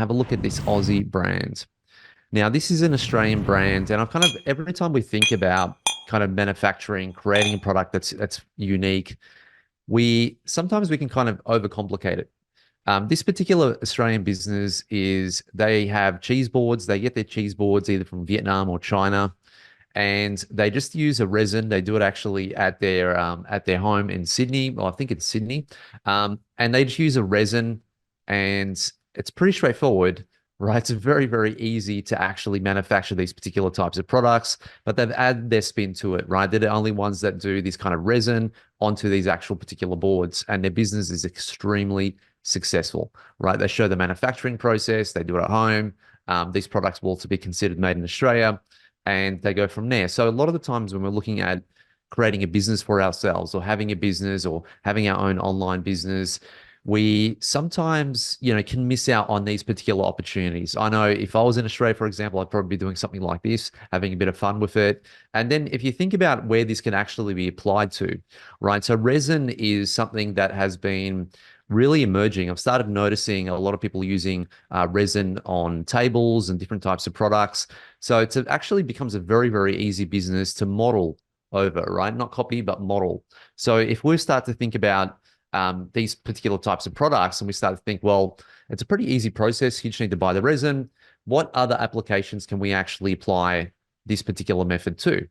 have a look at this Aussie brand. Now, this is an Australian brand, and I've kind of every time we think about kind of manufacturing, creating a product that's unique, we sometimes we can kind of overcomplicate it. This particular Australian business is they have cheese boards. They get their cheese boards either from Vietnam or China, and they just use a resin. They do it actually at their home in Sydney. Well, I think it's Sydney, and they just use a resin, and it's pretty straightforward, right? It's very, very easy to actually manufacture these particular types of products, but they've added their spin to it, right? They're the only ones that do this kind of resin onto these actual particular boards, and their business is extremely successful, right? They show the manufacturing process. They do it at home. These products will also be considered made in Australia, and they go from there. So a lot of the times when we're looking at creating a business for ourselves or having a business or having our own online business, we sometimes, can miss out on these particular opportunities. I know if I was in Australia, for example, I'd probably be doing something like this, having a bit of fun with it. And then if you think about where this can actually be applied to, right? So resin is something that has been really emerging. I've started noticing a lot of people using resin on tables and different types of products. So it actually becomes a very, very easy business to model over, right? Not copy, but model. So if we start to think about these particular types of products and we start to think, well, it's a pretty easy process. You just need to buy the resin. What other applications can we actually apply this particular method to,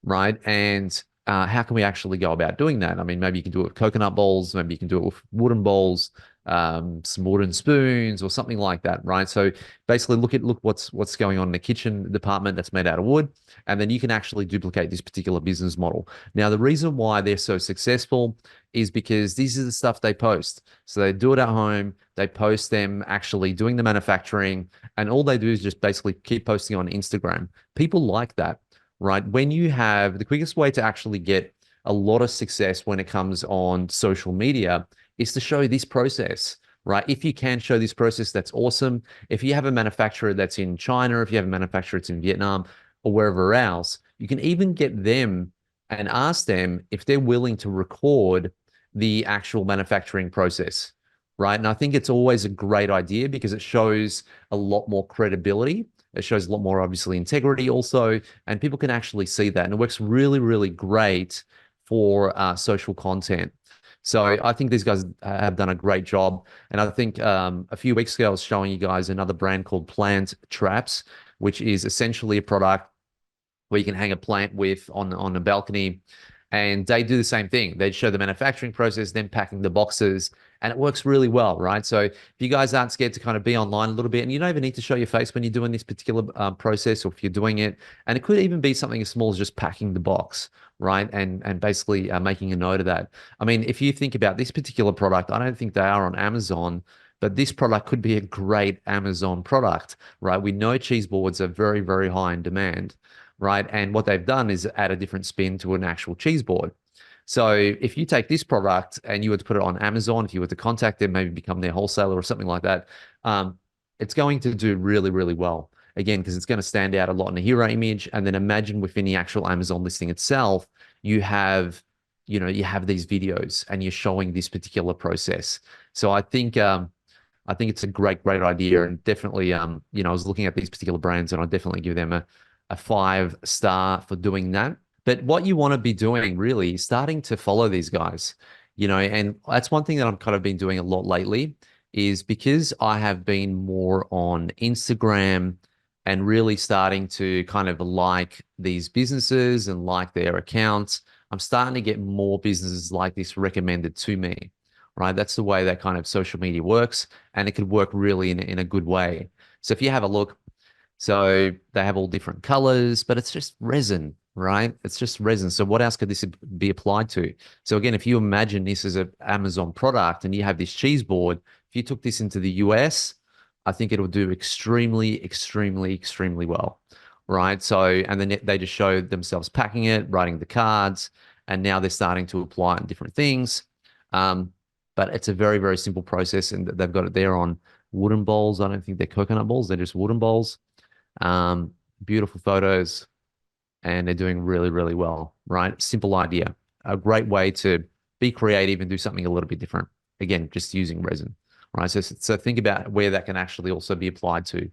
right? And how can we actually go about doing that? I mean, maybe you can do it with coconut bowls, maybe you can do it with wooden bowls, some wooden spoons or something like that, right? So basically look what's going on in the kitchen department that's made out of wood, and then you can actually duplicate this particular business model. Now, the reason why they're so successful is because this is the stuff they post. So they do it at home, they post them actually doing the manufacturing, and all they do is just basically keep posting on Instagram. People like that, right? When you have the quickest way to actually get a lot of success when it comes on social media is to show this process, right? If you can show this process, that's awesome. If you have a manufacturer that's in China, if you have a manufacturer that's in Vietnam or wherever else, you can even get them and ask them if they're willing to record the actual manufacturing process, right? And I think it's always a great idea because it shows a lot more credibility. It shows a lot more, obviously, integrity also, and people can actually see that. And it works really, really great for social content. So I think these guys have done a great job. And I think a few weeks ago, I was showing you guys another brand called Plant Traps, which is essentially a product where you can hang a plant with on a balcony. And they do the same thing. They show the manufacturing process, then packing the boxes, and it works really well, right? So if you guys aren't scared to kind of be online a little bit, and you don't even need to show your face when you're doing this particular process, or if you're doing it, and it could even be something as small as just packing the box, right? And basically making a note of that. I mean, if you think about this particular product, I don't think they are on Amazon, but this product could be a great Amazon product, right? We know cheese boards are very, very high in demand, right? And what they've done is add a different spin to an actual cheese board. So if you take this product and you were to put it on Amazon, if you were to contact them, maybe become their wholesaler or something like that, it's going to do really, really well. Again, because it's going to stand out a lot in the hero image. And then imagine within the actual Amazon listing itself, you have, you have these videos and you're showing this particular process. So I think it's a great, great idea. And definitely, I was looking at these particular brands and I'd definitely give them a 5-star for doing that. But what you want to be doing really is starting to follow these guys, and that's one thing that I've kind of been doing a lot lately is because I have been more on Instagram and really starting to kind of like these businesses and like their accounts. I'm starting to get more businesses like this recommended to me, right? That's the way that kind of social media works, and it could work really in a good way. So if you have a look, so they have all different colors, but it's just resin, right? It's just resin. So what else could this be applied to? So again, if you imagine this as an Amazon product and you have this cheese board, if you took this into the US, I think it'll do extremely, extremely, extremely well, right? So, and then they just show themselves packing it, writing the cards, and now they're starting to apply it in different things. But it's a very, very simple process, and they've got it there on wooden bowls. I don't think they're coconut bowls. They're just wooden bowls. Beautiful photos, and they're doing really, really well, right? Simple idea. A great way to be creative and do something a little bit different. Again, just using resin, right? So think about where that can actually also be applied to.